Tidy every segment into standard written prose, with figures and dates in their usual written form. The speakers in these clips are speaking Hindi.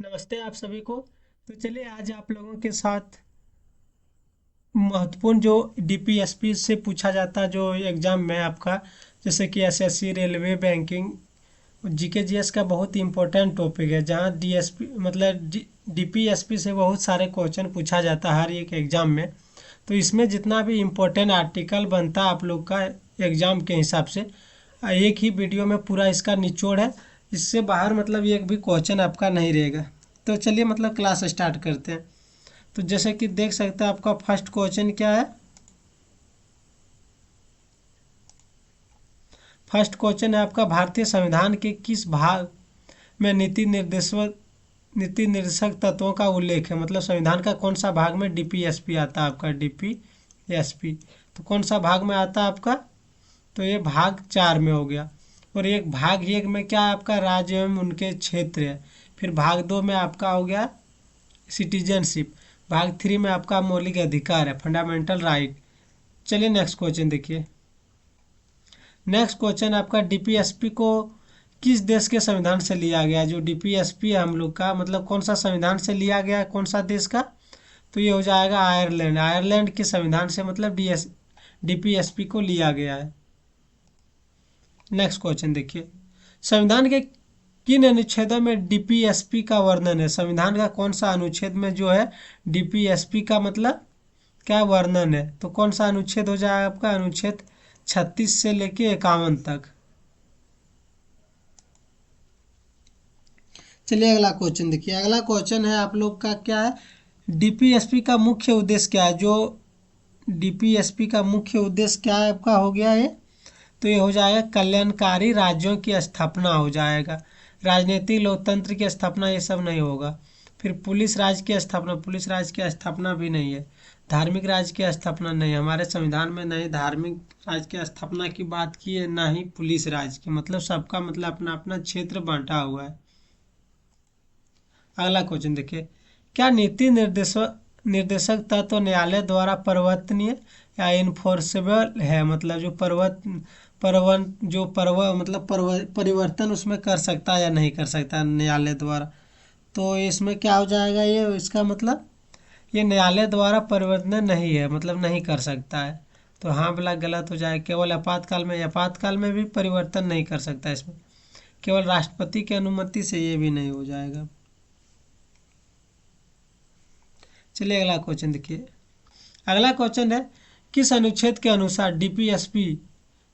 नमस्ते आप सभी को। तो चलिए आज आप लोगों के साथ महत्वपूर्ण जो डीपीएसपी से पूछा जाता है जो एग्ज़ाम में आपका, जैसे कि SSC, railway, banking, GK GS का बहुत ही इम्पोर्टेंट टॉपिक है, जहाँ डीएसपी मतलब डीपीएसपी से बहुत सारे क्वेश्चन पूछा जाता है हर एक एग्ज़ाम में। तो इसमें जितना भी इम्पोर्टेंट आर्टिकल बनता है आप लोग का एग्ज़ाम के हिसाब से, एक ही वीडियो में पूरा इसका निचोड़ है। इससे बाहर मतलब एक भी क्वेश्चन आपका नहीं रहेगा। तो चलिए मतलब क्लास स्टार्ट करते हैं। तो जैसे कि देख सकते हैं आपका फर्स्ट क्वेश्चन क्या है। फर्स्ट क्वेश्चन है आपका, भारतीय संविधान के किस भाग में नीति निर्देशक तत्वों का उल्लेख है। मतलब संविधान का कौन सा भाग में डीपीएसपी आता है आपका, डीपीएसपी। तो कौन सा भाग में आता है आपका, तो ये भाग 4 में हो गया। और एक भाग 1 में क्या है आपका, राज्य एवं उनके क्षेत्र है। फिर भाग 2 में आपका हो गया सिटीजनशिप। भाग 3 में आपका मौलिक अधिकार है, फंडामेंटल राइट। चलिए नेक्स्ट क्वेश्चन देखिए। नेक्स्ट क्वेश्चन आपका, डीपीएसपी को किस देश के संविधान से लिया गया है। जो डीपीएसपी है हम लोग का, मतलब कौन सा संविधान से लिया गया है, कौन सा देश का, तो ये हो जाएगा आयरलैंड। आयरलैंड के संविधान से मतलब डीपीएसपी को लिया गया है। नेक्स्ट क्वेश्चन देखिए, संविधान के किन अनुच्छेदों में डीपीएसपी का वर्णन है। संविधान का कौन सा अनुच्छेद में जो है डीपीएसपी का मतलब क्या वर्णन है, तो कौन सा अनुच्छेद हो जाएगा आपका, अनुच्छेद 36 से लेके 51 तक। चलिए अगला क्वेश्चन देखिए। अगला क्वेश्चन है आप लोग का क्या है, डीपीएसपी का मुख्य उद्देश्य क्या है। जो डीपीएसपी का मुख्य उद्देश्य क्या है आपका हो गया है, तो ये हो जाएगा कल्याणकारी राज्यों की स्थापना हो जाएगा। राजनीतिक लोकतंत्र की स्थापना ये सब नहीं होगा। फिर पुलिस राज की स्थापना, पुलिस राज की स्थापना भी नहीं है। धार्मिक राज की स्थापना नहीं, हमारे संविधान में नहीं धार्मिक राज की स्थापना की बात की है, ना ही पुलिस राज की। मतलब सबका मतलब अपना अपना क्षेत्र बांटा हुआ है। अगला क्वेश्चन देखिए, क्या नीति निर्देशक तत्व न्यायालय द्वारा परिवर्तनीय या इन्फोर्सेबल है। मतलब जो परिवर्तन उसमें कर सकता है या नहीं कर सकता न्यायालय द्वारा। तो इसमें क्या हो जाएगा, ये इसका मतलब ये न्यायालय द्वारा परिवर्तन नहीं है, मतलब नहीं कर सकता है। तो हाँ वाला गलत हो जाएगा। केवल आपातकाल में भी परिवर्तन नहीं कर सकता इसमें। केवल राष्ट्रपति की अनुमति से ये भी नहीं हो जाएगा। चलिए अगला क्वेश्चन देखिए। अगला क्वेश्चन है, किस अनुच्छेद के अनुसार डीपीएसपी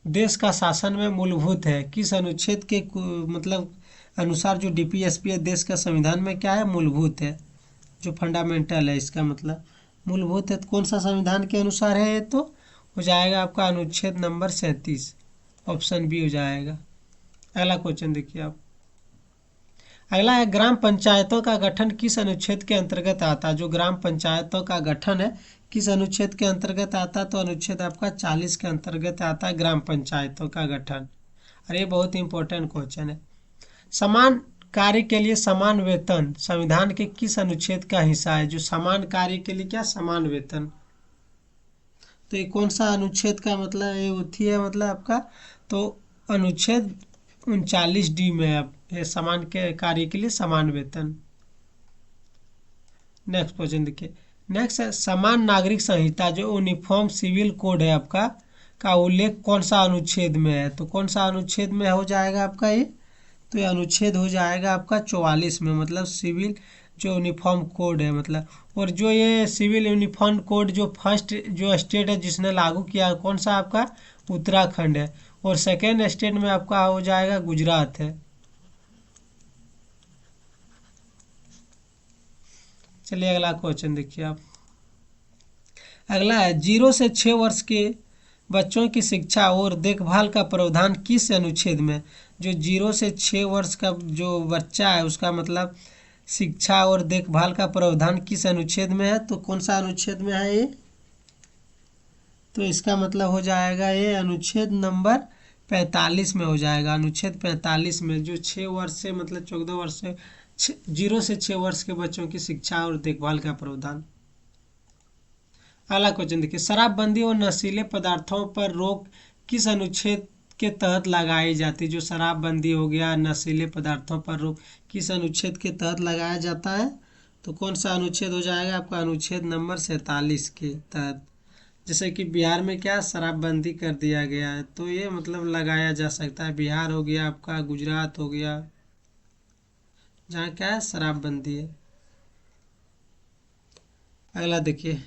देश का शासन में मूलभूत है। किस अनुच्छेद के मतलब अनुसार जो डीपीएसपी है देश का संविधान में क्या है, मूलभूत है, जो फंडामेंटल है। इसका मतलब मूलभूत है, तो कौन सा संविधान के अनुसार है ये, तो हो जाएगा आपका अनुच्छेद नंबर 37, ऑप्शन बी हो जाएगा। अगला क्वेश्चन देखिए आप। अगला है, ग्राम पंचायतों का गठन किस अनुच्छेद के अंतर्गत आता है। जो ग्राम पंचायतों का गठन है किस अनुच्छेद के अंतर्गत आता है, तो अनुच्छेद आपका 40 के अंतर्गत आता है ग्राम पंचायतों का गठन। और ये बहुत इंपॉर्टेंट क्वेश्चन है। समान कार्य के लिए समान वेतन संविधान के किस अनुच्छेद का हिस्सा है। जो समान कार्य के लिए क्या, समान वेतन, तो ये कौन सा अनुच्छेद का मतलब ये होती है मतलब आपका, तो अनुच्छेद 39D में है। ये समान के कार्य के लिए समान वेतन। नेक्स्ट क्वेश्चन देखिए। नेक्स्ट है, समान नागरिक संहिता जो यूनिफॉर्म सिविल कोड है आपका का उल्लेख कौन सा अनुच्छेद में है। तो कौन सा अनुच्छेद में हो जाएगा आपका ये, तो ये अनुच्छेद हो जाएगा आपका 44 में, मतलब सिविल जो यूनिफॉर्म कोड है मतलब। और जो ये सिविल यूनिफॉर्म कोड जो फर्स्ट जो स्टेट है जिसने लागू किया कौन सा आपका, उत्तराखंड है। और सेकेंड स्टेट में आपका हो जाएगा गुजरात है। चलिए अगला क्वेश्चन देखिए आप। अगला है, 0 से 6 वर्ष के बच्चों की शिक्षा और देखभाल का प्रावधान किस अनुच्छेद में। जो 0 से 6 वर्ष का जो बच्चा है उसका मतलब शिक्षा और देखभाल का प्रावधान किस अनुच्छेद में है, तो कौन सा अनुच्छेद में है ये, तो इसका मतलब हो जाएगा ये अनुच्छेद नंबर 45 में हो जाएगा। अनुच्छेद 45 में जो 6 वर्ष से मतलब 14 वर्ष से 0 से 6 वर्ष के बच्चों की शिक्षा और देखभाल का प्रावधान। अगला क्वेश्चन देखिए, शराबबंदी और नशीले पदार्थों पर रोक किस अनुच्छेद के तहत लगाई जाती है। जो शराबबंदी हो गया, नशीले पदार्थों पर रोक, किस अनुच्छेद के तहत लगाया जाता है? तो कौन सा अनुच्छेद हो जाएगा आपका? अनुच्छेद नंबर 47 के तहत। जैसे कि बिहार में क्या शराबबंदी कर दिया गया है, तो ये मतलब लगाया जा सकता है। बिहार हो गया आपका, गुजरात हो गया, जहाँ क्या है शराबबंदी है। अगला देखिए,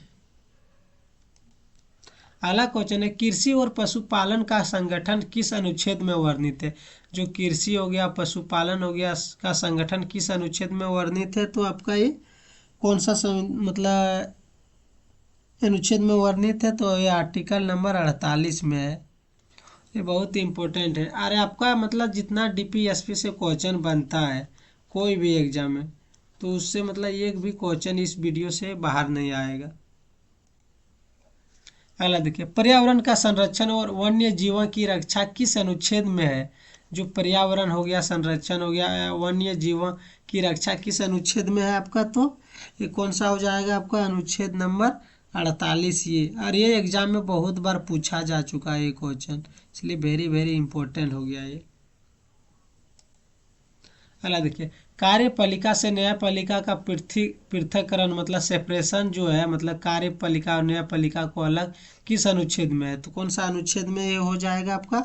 अगला क्वेश्चन है, कृषि और पशुपालन का संगठन किस अनुच्छेद में वर्णित है? जो कृषि हो गया, पशुपालन हो गया का संगठन किस अनुच्छेद में वर्णित है? तो आपका ये कौन सा मतलब अनुच्छेद में वर्णित है? तो ये आर्टिकल नंबर 48 में है। ये बहुत इंपॉर्टेंट है। अरे आपका मतलब जितना डीपीएसपी से क्वेश्चन बनता है कोई भी एग्जाम में, तो उससे मतलब एक भी क्वेश्चन इस वीडियो से बाहर नहीं आएगा। अगला देखिए, पर्यावरण का संरक्षण और वन्य जीवों की रक्षा किस अनुच्छेद में है? जो पर्यावरण हो गया, संरक्षण हो गया, वन्य जीवों की रक्षा किस अनुच्छेद में है आपका? तो ये कौन सा हो जाएगा आपका? अनुच्छेद नंबर 48। ये और ये एग्जाम में बहुत बार पूछा जा चुका है ये क्वेश्चन, इसलिए वेरी वेरी इंपॉर्टेंट हो गया ये। अगला देखिए, कार्यपालिका से न्यायपालिका का पृथक्करण मतलब सेपरेशन जो है, मतलब कार्यपालिका और न्यायपालिका को अलग किस अनुच्छेद में है? तो कौन सा अनुच्छेद में ये हो जाएगा आपका?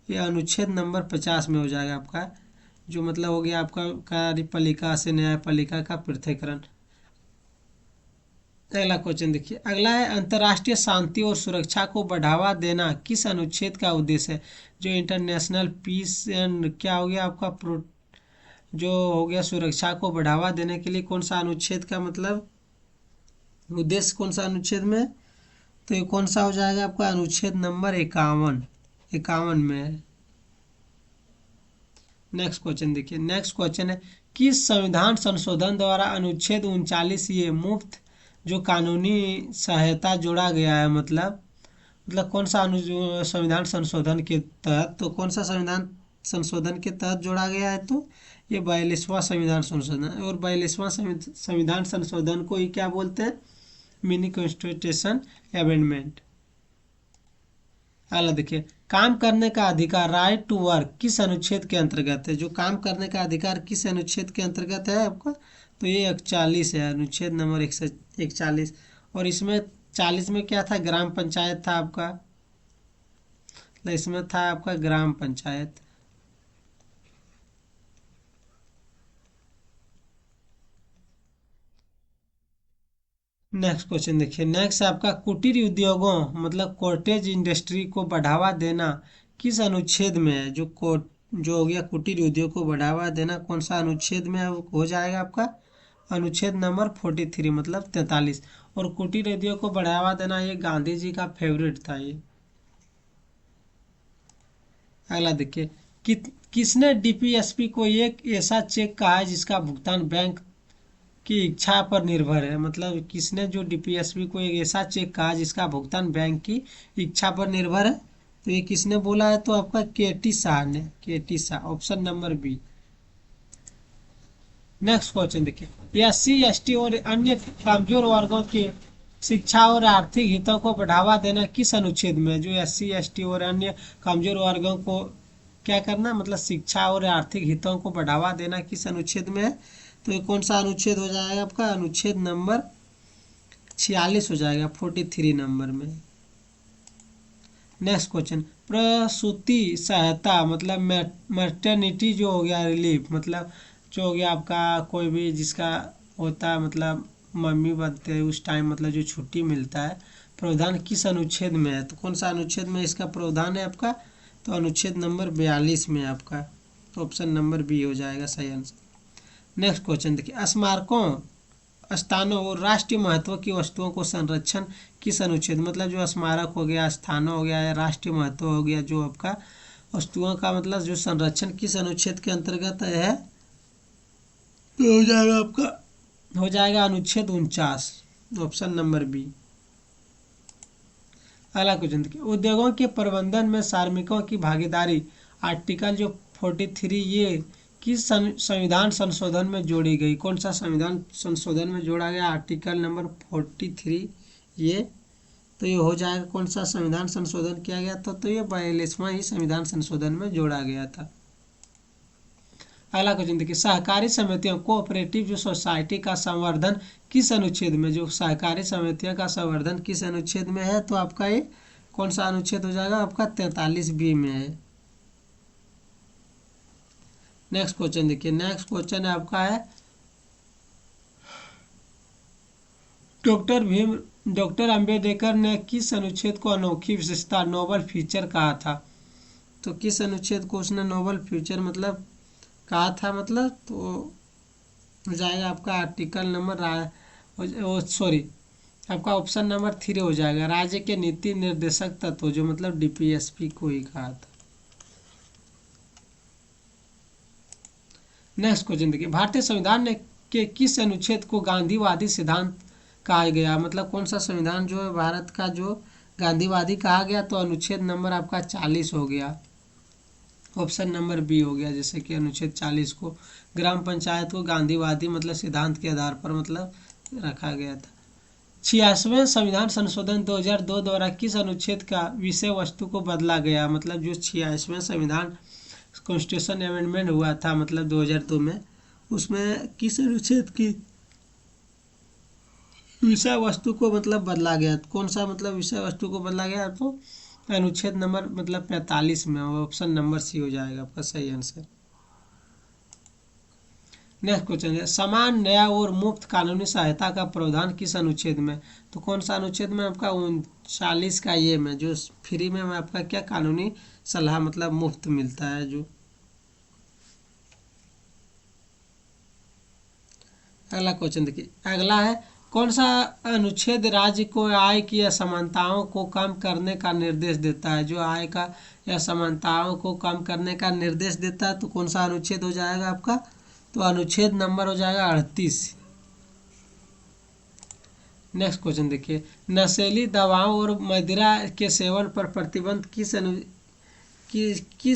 ये अनुच्छेद नंबर 50 में हो जाएगा आपका। जो मतलब हो गया आपका कार्यपालिका से न्यायपालिका का पृथक्करण। अगला क्वेश्चन देखिए, अगला है, अंतर्राष्ट्रीय शांति और सुरक्षा को बढ़ावा देना किस अनुच्छेद का उद्देश्य है? जो इंटरनेशनल पीस एंड क्या हो गया आपका जो हो गया सुरक्षा को बढ़ावा देने के लिए कौन सा अनुच्छेद का मतलब उद्देश्य कौन सा अनुच्छेद में? तो ये कौन सा हो जाएगा आपका? अनुच्छेद नंबर 51 में है। नेक्स्ट क्वेश्चन देखिए, नेक्स्ट क्वेश्चन है, किस संविधान संशोधन द्वारा अनुच्छेद 39 ये मुफ्त जो कानूनी सहायता जोड़ा गया है? मतलब कौन सा संविधान संशोधन के तहत? तो कौन सा संविधान संशोधन के तहत जोड़ा गया है? तो ये 42वां संविधान संशोधन है। और 42वां संविधान संशोधन को ही क्या बोलते हैं? Mini constitution amendment. अगला देखिए, काम करने का अधिकार राइट टू वर्क किस अनुच्छेद के अंतर्गत है? जो काम करने का अधिकार किस अनुच्छेद के अंतर्गत है आपका? तो ये 41 है, अनुच्छेद नंबर 41। और इसमें 40 में क्या था? ग्राम पंचायत था आपका, इसमें था आपका ग्राम पंचायत। नेक्स्ट क्वेश्चन देखिए, नेक्स्ट आपका कुटीर उद्योगों मतलब कॉटेज इंडस्ट्री को बढ़ावा देना किस अनुच्छेद में है? जो हो गया कुटीर उद्योग को बढ़ावा देना कौन सा अनुच्छेद में हो जाएगा आपका? अनुच्छेद नंबर 43 मतलब 43। और कुटीर उद्योग को बढ़ावा देना ये गांधी जी का फेवरेट था ये। अगला देखिए, किसने डीपीएसपी को एक ऐसा चेक कहा है जिसका भुगतान बैंक की इच्छा पर निर्भर है? मतलब किसने जो डीपीएसपी को एक ऐसा चेक कहा जिसका भुगतान बैंक की इच्छा पर निर्भर है? तो ये किसने बोला है? तो आपका केटी शाह ने, KT Shah, option number B. Next question देखिए, एससी एसटी और अन्य कमजोर वर्गों की शिक्षा और आर्थिक हितों को बढ़ावा देना किस अनुच्छेद में? जो एससी एसटी और अन्य कमजोर वर्गों को क्या करना मतलब शिक्षा और आर्थिक हितों को बढ़ावा देना किस अनुच्छेद में है? तो ये कौन सा अनुच्छेद हो जाएगा आपका? अनुच्छेद नंबर 46 हो जाएगा, 43 नंबर में। नेक्स्ट क्वेश्चन, प्रसूति सहायता मतलब मैटरनिटी जो हो गया रिलीफ मतलब जो हो गया आपका कोई भी जिसका होता है मतलब मम्मी बनते हैं उस टाइम मतलब जो छुट्टी मिलता है, प्रावधान किस अनुच्छेद में है? तो कौन सा अनुच्छेद में इसका प्रावधान है आपका? तो अनुच्छेद नंबर 42 में आपका। तो ऑप्शन नंबर बी हो जाएगा सही आंसर। नेक्स्ट क्वेश्चन देखिए, स्मारकों स्थानों और राष्ट्रीय महत्व की वस्तुओं को संरक्षण किस अनुच्छेद मतलब जो स्मारक हो गया, स्थानों हो गया या राष्ट्रीय महत्व हो गया जो आपका वस्तुओं का मतलब जो संरक्षण किस अनुच्छेद के अंतर्गत है? तो हो जाएगा आपका हो जाएगा अनुच्छेद 49, ऑप्शन नंबर बी। अगला क्वेश्चन देखिए, उद्योगों के प्रबंधन में श्रमिकों की भागीदारी आर्टिकल जो 43 ये किस संविधान संशोधन में जोड़ी गई? कौन सा संविधान संशोधन में जोड़ा गया? आर्टिकल नंबर 43 ये। तो ये हो जाएगा कौन सा संविधान संशोधन किया गया था, तो ये 42वां ही संविधान संशोधन में जोड़ा गया था। अगला क्वेश्चन देखिए, सहकारी समितियों कोऑपरेटिव जो सोसाइटी का संवर्धन किस अनुच्छेद में, जो सहकारी समितियों का संवर्धन किस अनुच्छेद में है, तो आपका ये कौन सा अनुच्छेद हो जाएगा, आपका 43B में है। नेक्स्ट क्वेश्चन देखिए, नेक्स्ट क्वेश्चन आपका है डॉक्टर अंबेडकर ने किस अनुच्छेद को अनोखी विशेषता नोबल फीचर कहा था, तो किस अनुच्छेद को उसने नोबल फीचर मतलब कहा था, मतलब तो हो जाएगा आपका आर्टिकल नंबर आपका ऑप्शन नंबर 3 हो जाएगा, राज्य के नीति निर्देशक तत्व, जो मतलब DPSP को ही कहा था। नेक्स्ट क्वेश्चन देखिए, भारतीय संविधान ने के किस अनुच्छेद को गांधीवादी सिद्धांत कहा गया, मतलब कौन सा संविधान जो है भारत का जो गांधीवादी कहा गया, तो अनुच्छेद नंबर आपका 40 हो गया, ऑप्शन नंबर बी हो गया। जैसे कि अनुच्छेद 40 को ग्राम पंचायत को गांधीवादी मतलब सिद्धांत के आधार पर मतलब रखा गया था। 86वें संविधान संशोधन 2002 द्वारा किस अनुच्छेद का विषय वस्तु को बदला गया, मतलब जो 86वें संविधान कॉन्स्टिट्यूशन अमेंडमेंट हुआ था मतलब 2002 में, उसमें किस अनुच्छेद की विषय वस्तु को मतलब बदला गया, कौन सा मतलब विषय वस्तु को बदला गया, तो अनुच्छेद नंबर मतलब 45 में, ऑप्शन नंबर सी हो जाएगा आपका सही आंसर। नेक्स्ट क्वेश्चन है, समान न्याय और मुफ्त कानूनी सहायता का प्रावधान किस अनुच्छेद में, तो कौन सा अनुच्छेद में, आपका 39 का ये में, जो फ्री में आपका क्या कानूनी सलाह मतलब मुफ्त मिलता है जो। अगला क्वेश्चन देखिए, अगला है कौन सा अनुच्छेद राज्य को आय की असमानताओं को कम करने का निर्देश देता है, जो आय का असमानताओं को कम करने का निर्देश देता है, तो कौन सा अनुच्छेद हो जाएगा आपका, तो अनुच्छेद नंबर हो जाएगा 38। नेक्स्ट क्वेश्चन देखिए, नशीली दवाओं और मदिरा के सेवन पर प्रतिबंध किस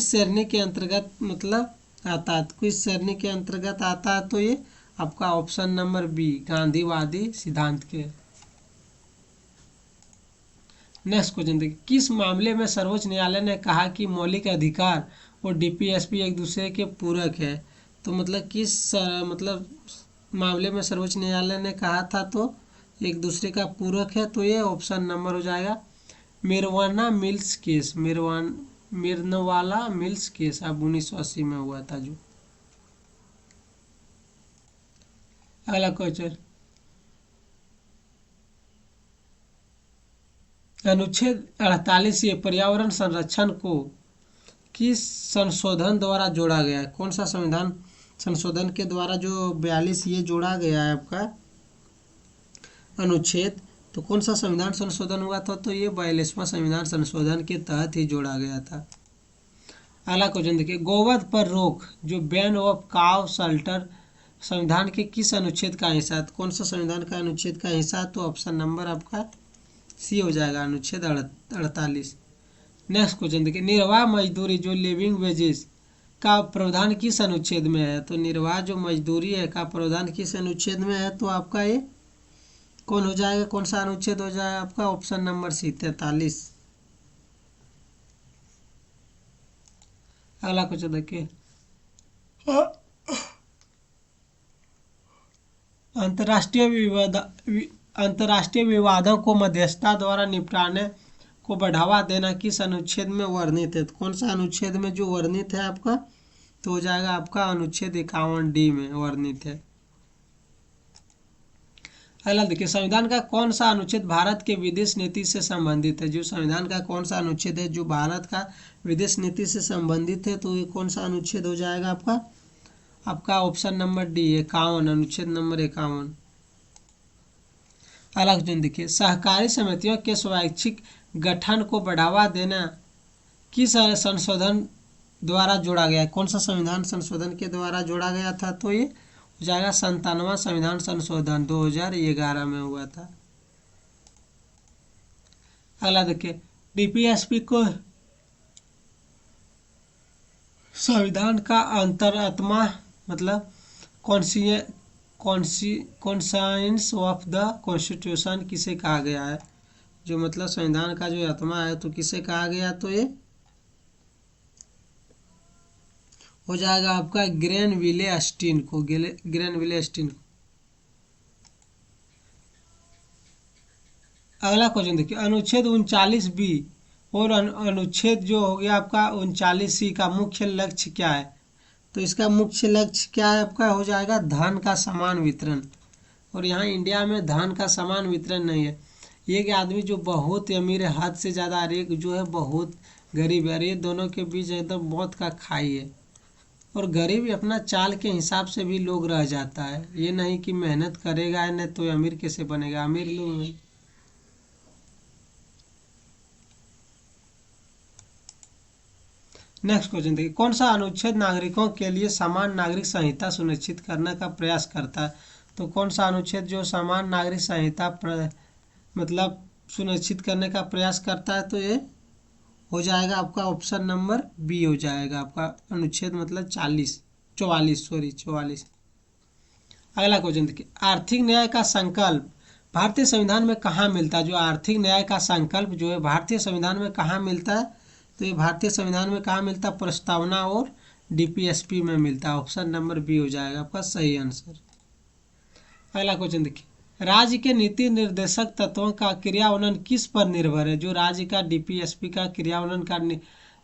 श्रेणी के अंतर्गत मतलब आता है, किस श्रेणी के अंतर्गत आता है, तो ये आपका ऑप्शन नंबर बी गांधीवादी सिद्धांत के। नेक्स्ट क्वेश्चन देखिए, किस मामले में सर्वोच्च न्यायालय ने कहा कि मौलिक अधिकार और DPSP एक दूसरे के पूरक है, तो मतलब किस मतलब मामले में सर्वोच्च न्यायालय ने कहा था तो एक दूसरे का पूरक है, तो ये ऑप्शन नंबर हो जाएगा मिर्वाना मिल्स केस, मिर्नवाला मिल्स केस अब 1980 में हुआ था जो। अगला क्वेश्चन, अनुच्छेद 48 ये पर्यावरण संरक्षण को किस संशोधन द्वारा जोड़ा गया है, कौन सा संविधान संशोधन के द्वारा जो 42 ये जोड़ा गया है आपका अनुच्छेद, तो कौन सा संविधान संशोधन हुआ था, तो ये 42वां संविधान संशोधन के तहत ही जोड़ा गया था। अगला क्वेश्चन देखिए, गोवध पर रोक जो बैन ऑफ काव शल्टर संविधान के किस अनुच्छेद का हिस्सा, कौन सा संविधान का अनुच्छेद का हिस्सा, तो ऑप्शन नंबर आपका सी हो जाएगा अनुच्छेद 48। नेक्स्ट क्वेश्चन देखिए, निर्वाह मजदूरी जो लिविंग वेजेस का प्रावधान किस अनुच्छेद में है, तो निर्वाह जो मजदूरी है का प्रावधान किस अनुच्छेद में है, तो आपका ये कौन हो जाएगा, कौन सा अनुच्छेद हो जाएगा आपका ऑप्शन नंबर सी 43। अगला क्वेश्चन देखिए, अंतर्राष्ट्रीय विवादों को मध्यस्थता द्वारा निपटाने को बढ़ावा देना किस अनुच्छेद में वर्णित है, तो कौन सा अनुच्छेद में जो वर्णित है आपका, तो हो जाएगा आपका अनुच्छेद 51D में वर्णित है। अगला देखिए, संविधान का कौन सा अनुच्छेद भारत के विदेश नीति से संबंधित है, जो संविधान का कौन सा अनुच्छेद है जो भारत का विदेश नीति से संबंधित है, तो ये कौन सा अनुच्छेद हो जाएगा आपका ऑप्शन नंबर डी 51, अनुच्छेद नंबर 51। अगला क्वेश्चन देखिए, सहकारी समितियों के स्वैच्छिक गठन को बढ़ावा देना किस संशोधन द्वारा जोड़ा गया है, कौन सा संविधान संशोधन के द्वारा जोड़ा गया था, तो ये हो जाएगा 97वां संविधान संशोधन 2011 में हुआ था। अगला देखिए, DPSP को संविधान का अंतरात्मा मतलब कॉन्साइंस ऑफ द कॉन्स्टिट्यूशन किसे कहा गया है, जो मतलब संविधान का जो आत्मा है, तो किसे कहा गया, तो ये हो जाएगा आपका ग्रेनविले अस्टीन को, ग्रेनविले अस्टीन को। अगला क्वेश्चन देखिए, अनुच्छेद 39B और अनुच्छेद जो हो गया आपका 39C का मुख्य लक्ष्य क्या है? तो इसका मुख्य लक्ष्य क्या है आपका, हो जाएगा धन का समान वितरण। और यहाँ इंडिया में धन का समान वितरण नहीं है। एक आदमी जो बहुत अमीर है हद से ज़्यादा, और एक जो है बहुत गरीब है, ये दोनों के बीच एकदम मौत का खाई है। और गरीब अपना चाल के हिसाब से भी लोग रह जाता है, ये नहीं कि मेहनत करेगा नहीं तो अमीर कैसे बनेगा, अमीर लोग नहीं। नेक्स्ट क्वेश्चन देखिए, कौन सा अनुच्छेद नागरिकों के लिए समान नागरिक संहिता सुनिश्चित करने का प्रयास करता है? तो कौन सा अनुच्छेद जो समान नागरिक संहिता मतलब सुनिश्चित करने का प्रयास करता है? तो ये हो जाएगा आपका ऑप्शन नंबर बी हो जाएगा आपका अनुच्छेद मतलब 44। अगला क्वेश्चन देखिए, आर्थिक न्याय का संकल्प भारतीय संविधान में कहाँ मिलता है? जो आर्थिक न्याय का संकल्प जो है भारतीय संविधान में कहाँ मिलता है? तो ये भारतीय संविधान में कहाँ मिलता है? प्रस्तावना और डीपीएसपी में मिलता है। ऑप्शन नंबर बी हो जाएगा आपका सही आंसर। अगला क्वेश्चन देखिए, राज्य के नीति निर्देशक तत्वों का क्रियान्वयन किस पर निर्भर है? जो राज्य का डीपीएसपी का क्रियान्वयन का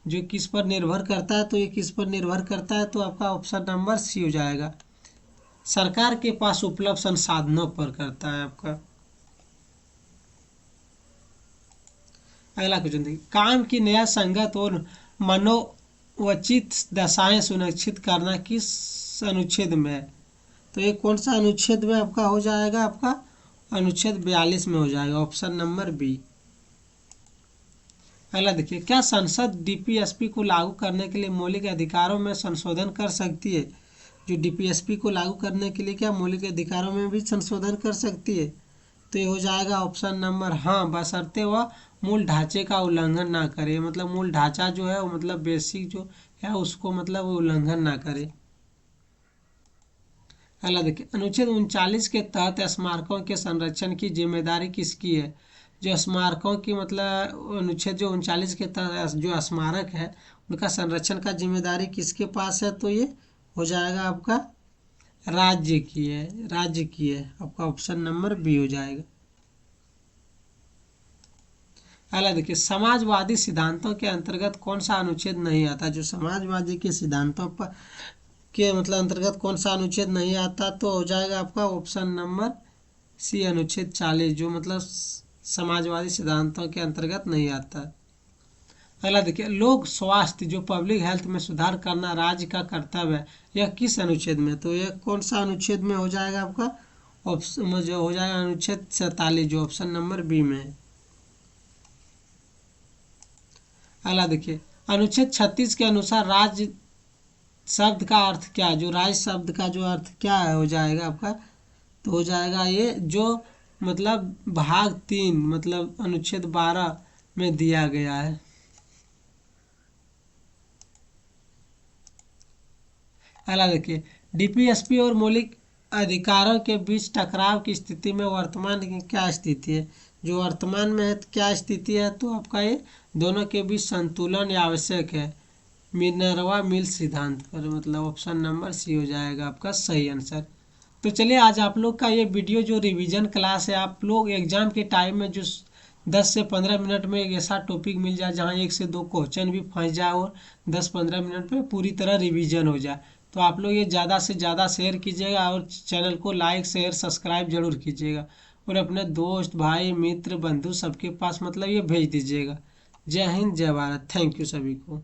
जो किस पर निर्भर करता है? तो ये किस पर निर्भर करता है? तो आपका ऑप्शन नंबर सी हो जाएगा, सरकार के पास उपलब्ध संसाधनों पर करता है आपका। अगला क्वेश्चन देखिए, काम की न्याय संगत और मनोवचित दशाएं सुनिश्चित करना किस अनुच्छेद में है? तो ये कौन सा अनुच्छेद में आपका हो जाएगा? आपका अनुच्छेद 42 में हो जाएगा, ऑप्शन नंबर बी। अगला देखिए, क्या संसद डीपीएसपी को लागू करने के लिए मौलिक अधिकारों में संशोधन कर सकती है? जो डीपीएसपी को लागू करने के लिए क्या मौलिक अधिकारों में भी संशोधन कर सकती है? तो ये हो जाएगा ऑप्शन नंबर हाँ, बशर्ते वह मूल ढांचे का उल्लंघन ना करे। मतलब मूल ढांचा जो है मतलब बेसिक जो है उसको मतलब उल्लंघन ना करे। अगला देखिए, अनुच्छेद 39 के तहत स्मारकों के संरक्षण की जिम्मेदारी किसकी है? जो स्मारकों की मतलब अनुच्छेद जो 39 के तहत जो स्मारक है उनका संरक्षण का जिम्मेदारी किसके पास है? तो ये हो जाएगा आपका राज्य की है आपका ऑप्शन नंबर बी हो जाएगा। अगला देखिए, समाजवादी सिद्धांतों के अंतर्गत कौन सा अनुच्छेद नहीं आता? जो समाजवादी के सिद्धांतों पर के मतलब अंतर्गत कौन सा अनुच्छेद नहीं आता? तो हो जाएगा आपका ऑप्शन नंबर सी अनुच्छेद 40, जो मतलब समाजवादी सिद्धांतों के अंतर्गत नहीं आता। अगला देखिए, लोक स्वास्थ्य जो पब्लिक हेल्थ में सुधार करना राज्य का कर्तव्य है, यह किस अनुच्छेद में? तो यह कौन सा अनुच्छेद में हो जाएगा आपका? ऑप्शन जो हो जाएगा अनुच्छेद 47, जो ऑप्शन नंबर बी में है। अगला देखिए, अनुच्छेद 36 के अनुसार राज्य शब्द का अर्थ क्या है? जो राज्य शब्द का जो अर्थ क्या है हो जाएगा आपका? तो हो जाएगा ये जो मतलब भाग 3 मतलब अनुच्छेद 12 में दिया गया है। अगला देखिए, डीपीएसपी और मौलिक अधिकारों के बीच टकराव की स्थिति में वर्तमान की क्या स्थिति है? जो वर्तमान में है क्या स्थिति है? तो आपका ये दोनों के बीच संतुलन आवश्यक है, मिनर्वा मिल्स सिद्धांत पर। मतलब ऑप्शन नंबर सी हो जाएगा आपका सही आंसर। तो चलिए, आज आप लोग का ये वीडियो जो रिवीजन क्लास है, आप लोग एग्जाम के टाइम में जो 10 से 15 मिनट में एक ऐसा टॉपिक मिल जाए जहाँ 1 से 2 क्वेश्चन भी फंस जाए और 10-15 मिनट में पूरी तरह रिवीजन हो जाए, तो आप लोग ये ज़्यादा से ज़्यादा शेयर कीजिएगा और चैनल को लाइक शेयर सब्सक्राइब जरूर कीजिएगा और अपने दोस्त भाई मित्र बंधु सबके पास मतलब ये भेज दीजिएगा। जय हिंद जय भारत, थैंक यू सभी को।